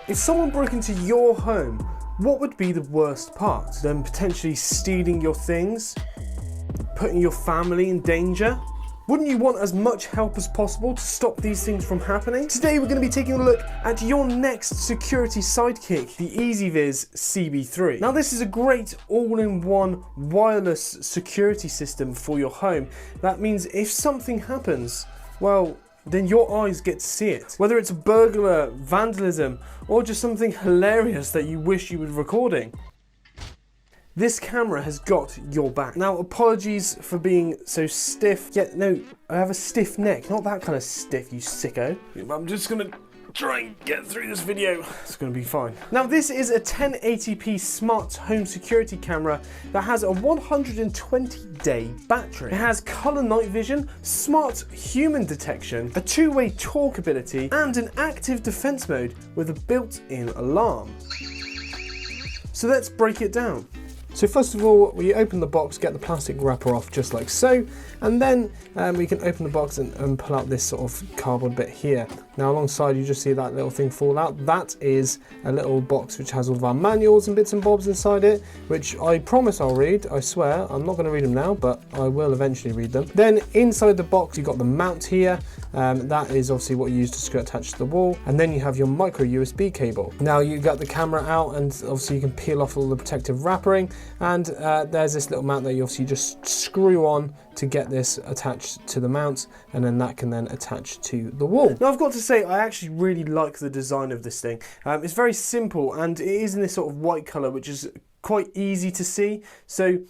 If someone broke into your home, what would be the worst part? Them potentially stealing your things? Putting your family in danger? Wouldn't you want as much help as possible to stop these things from happening? Today we're going to be taking a look at your next security sidekick, the EZVIZ CB3. Now this is a great all-in-one wireless security system for your home. That means if something happens, well, then your eyes get to see it. Whether it's a burglar, vandalism, or just something hilarious that you wish you were recording, this camera has got your back. Now, apologies for being so stiff. Yeah, no, I have a stiff neck. Not that kind of stiff, you sicko. I'm just gonna try and get through this video. It's gonna be fine. Now, this is a 1080p smart home security camera that has a 120-day battery. It has color night vision, smart human detection, a two-way talk ability, and an active defense mode with a built-in alarm. So let's break it down. So first of all, we open the box, get the plastic wrapper off just like so, and then we can open the box and pull out this sort of cardboard bit here. Now alongside you just see that little thing fall out. That is a little box which has all of our manuals and bits and bobs inside it, which I promise I'll read, I swear. I'm not going to read them now, but I will eventually read them. Then inside the box you've got the mount here. That is obviously what you use to screw attached to the wall. And then you have your micro USB cable. Now you got the camera out and obviously you can peel off all the protective wrapping. And there's this little mount that you obviously just screw on to get this attached to the mount, and then that can then attach to the wall. Now I've got to say, I actually really like the design of this thing. It's very simple and it is in this sort of white color, which is quite easy to see. So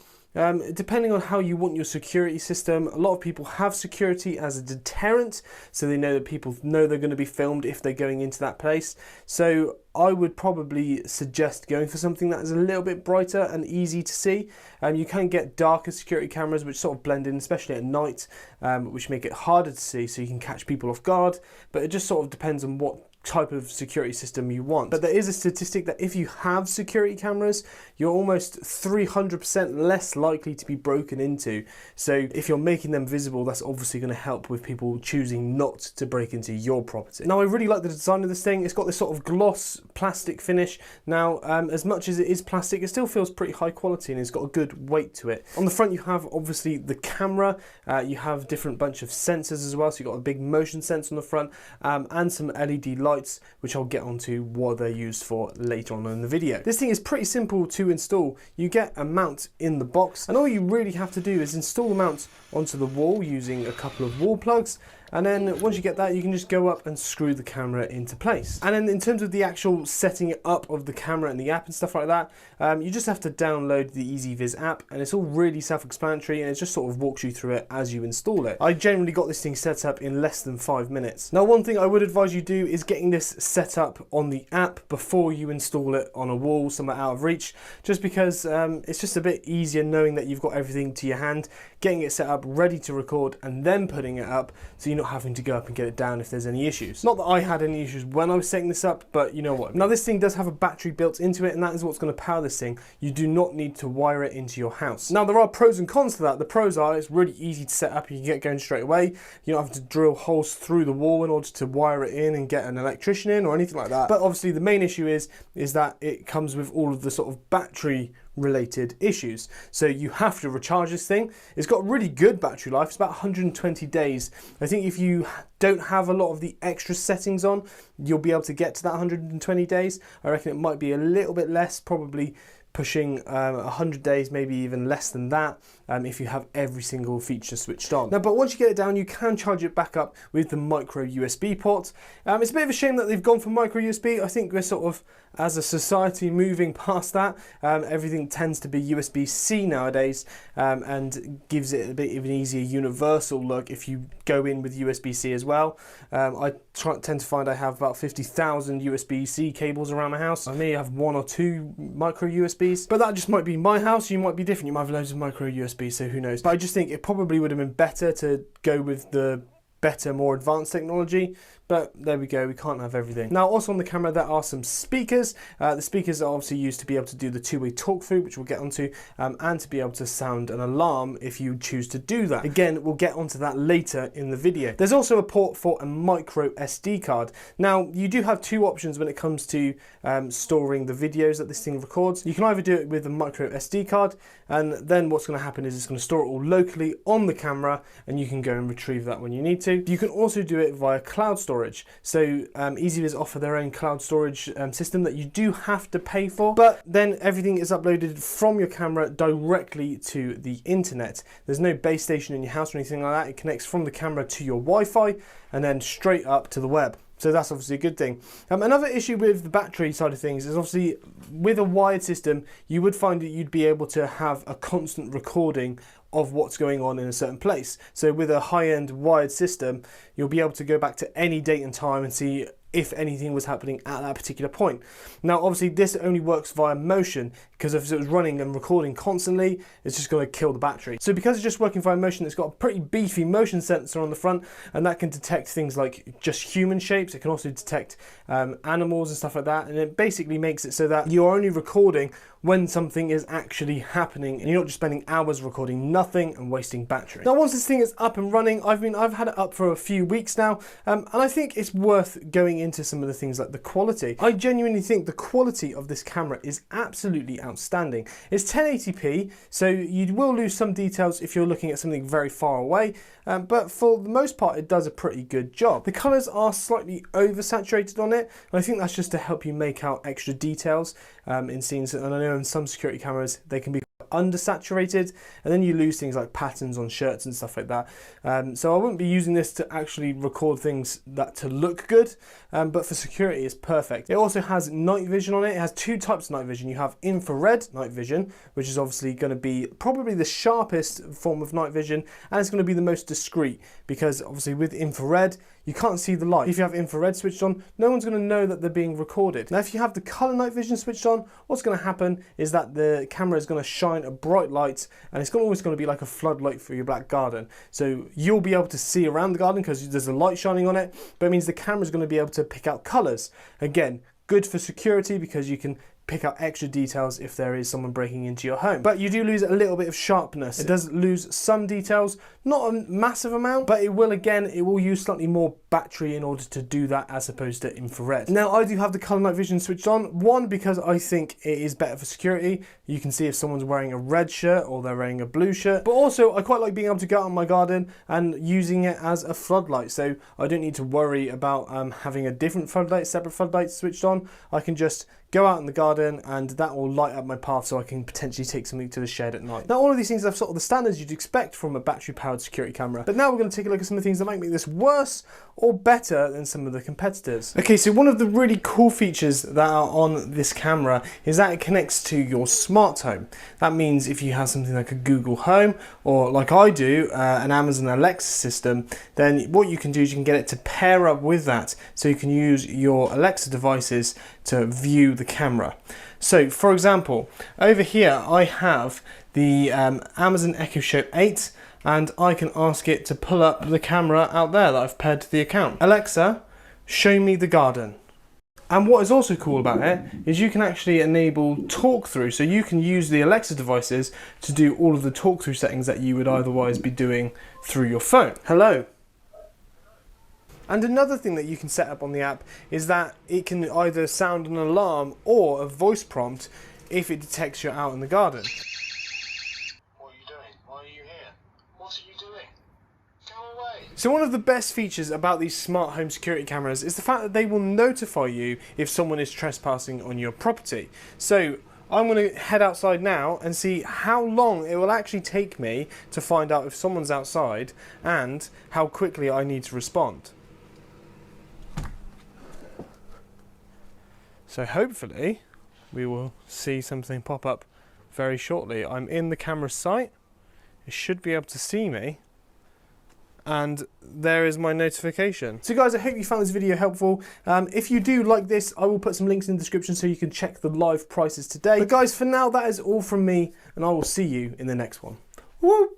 depending on how you want your security system, a lot of people have security as a deterrent, so they know that people know they're going to be filmed if they're going into that place. So I would probably suggest going for something that is a little bit brighter and easy to see. You can get darker security cameras which sort of blend in, especially at night, which make it harder to see, so you can catch people off guard, but it just sort of depends on what type of security system you want. But there is a statistic that if you have security cameras, you're almost 300% less likely to be broken into. So if you're making them visible, that's obviously going to help with people choosing not to break into your property. Now I really like the design of this thing. It's got this sort of gloss plastic finish. Now as much as it is plastic, it still feels pretty high quality and it's got a good weight to it. On the front you have obviously the camera, you have different bunch of sensors as well, so you've got a big motion sensor on the front, and some LED lights, which I'll get onto what they're used for later on in the video. This thing is pretty simple to install. You get a mount in the box, and all you really have to do is install the mount onto the wall using a couple of wall plugs, and then once you get that, you can just go up and screw the camera into place. And then in terms of the actual setting it up of the camera and the app and stuff like that, you just have to download the EZVIZ app, and it's all really self-explanatory, and it just sort of walks you through it as you install it. I generally got this thing set up in less than 5 minutes. Now one thing I would advise you do is getting this set up on the app before you install it on a wall somewhere out of reach, just because it's just a bit easier knowing that you've got everything to your hand, getting it set up ready to record and then putting it up, so you're not having to go up and get it down if there's any issues. Not that I had any issues when I was setting this up, but you know what. Now this thing does have a battery built into it, and that is what's going to power this thing. You do not need to wire it into your house. Now there are pros and cons to that. The pros are it's really easy to set up, you can get going straight away. You don't have to drill holes through the wall in order to wire it in and get an electrician in or anything like that. But obviously the main issue is that it comes with all of the sort of battery related issues. So you have to recharge this thing. It's got really good battery life. It's about 120 days. I think if you don't have a lot of the extra settings on, you'll be able to get to that 120 days. I reckon it might be a little bit less, probably pushing 100 days, maybe even less than that, if you have every single feature switched on. Now, but once you get it down, you can charge it back up with the micro USB port. It's a bit of a shame that they've gone for micro USB. I think we're sort of, as a society, moving past that. Everything tends to be USB-C nowadays, and gives it a bit of an easier universal look if you go in with USB-C as well. I tend to find I have about 50,000 USB-C cables around my house. I may have 1 or 2 micro USBs, but that just might be my house. You might be different. You might have loads of micro USB, so who knows. But I just think it probably would have been better to go with the better, more advanced technology. But there we go, we can't have everything. Now also on the camera there are some speakers. The speakers are obviously used to be able to do the two-way talk through, which we'll get onto, and to be able to sound an alarm if you choose to do that. Again, we'll get onto that later in the video. There's also a port for a micro SD card. Now you do have two options when it comes to storing the videos that this thing records. You can either do it with a micro SD card, and then what's going to happen is it's going to store it all locally on the camera, and you can go and retrieve that when you need to. You can also do it via cloud storage. So EZVIZ offer their own cloud storage system that you do have to pay for, but then everything is uploaded from your camera directly to the internet. There's no base station in your house or anything like that. It connects from the camera to your Wi-Fi and then straight up to the web. So that's obviously a good thing. Another issue with the battery side of things is obviously with a wired system, you would find that you'd be able to have a constant recording of what's going on in a certain place. So with a high-end wired system, you'll be able to go back to any date and time and see if anything was happening at that particular point. Now obviously this only works via motion, because if it was running and recording constantly, it's just going to kill the battery. So because it's just working via motion, it's got a pretty beefy motion sensor on the front, and that can detect things like just human shapes. It can also detect animals and stuff like that, and it basically makes it so that you're only recording when something is actually happening, and you're not just spending hours recording nothing and wasting battery. Now once this thing is up and running, I've had it up for a few weeks now, and I think it's worth going into some of the things like the quality. I genuinely think the quality of this camera is absolutely outstanding. It's 1080p, so you will lose some details if you're looking at something very far away, but for the most part it does a pretty good job. The colours are slightly oversaturated on it, and I think that's just to help you make out extra details in scenes, and I know in some security cameras they can be undersaturated, and then you lose things like patterns on shirts and stuff like that. So I wouldn't be using this to actually record things that to look good, but for security it's perfect. It also has night vision on it. It has two types of night vision. You have infrared night vision, which is obviously going to be probably the sharpest form of night vision, and it's going to be the most discreet, because obviously with infrared you can't see the light. If you have infrared switched on, no one's going to know that they're being recorded. Now if you have the color night vision switched on, what's going to happen is that the camera is going to shine a bright light, and it's always going to be like a floodlight for your back garden. So you'll be able to see around the garden because there's a light shining on it, but it means the camera is going to be able to pick out colors. Again, good for security because you can pick out extra details if there is someone breaking into your home. But you do lose a little bit of sharpness. It does lose some details, not a massive amount, but it will use slightly more battery in order to do that as opposed to infrared. Now I do have the color night vision switched on, one because I think it is better for security. You can see if someone's wearing a red shirt or they're wearing a blue shirt, but also I quite like being able to go out in my garden and using it as a floodlight, so I don't need to worry about having a different floodlight, separate floodlight switched on. I can just go out in the garden and that will light up my path so I can potentially take something to the shed at night. Now all of these things are sort of the standards you'd expect from a battery powered security camera, but now we're going to take a look at some of the things that might make this worse or better than some of the competitors. Okay, so one of the really cool features that are on this camera is that it connects to your smart home. That means if you have something like a Google Home, or like I do, an Amazon Alexa system, then what you can do is you can get it to pair up with that, so you can use your Alexa devices to view the camera. So for example, over here I have the Amazon Echo Show 8, and I can ask it to pull up the camera out there that I've paired to the account. Alexa, show me the garden. And what is also cool about it is you can actually enable talk through, so you can use the Alexa devices to do all of the talk through settings that you would otherwise be doing through your phone. Hello. And another thing that you can set up on the app is that it can either sound an alarm or a voice prompt if it detects you're out in the garden. What are you doing? Why are you here? What are you doing? Go away! So one of the best features about these smart home security cameras is the fact that they will notify you if someone is trespassing on your property. So I'm going to head outside now and see how long it will actually take me to find out if someone's outside and how quickly I need to respond. So hopefully we will see something pop up very shortly. I'm in the camera sight. It should be able to see me. And there is my notification. So guys, I hope you found this video helpful. If you do like this, I will put some links in the description so you can check the live prices today. But guys, for now, that is all from me, and I will see you in the next one. Woo!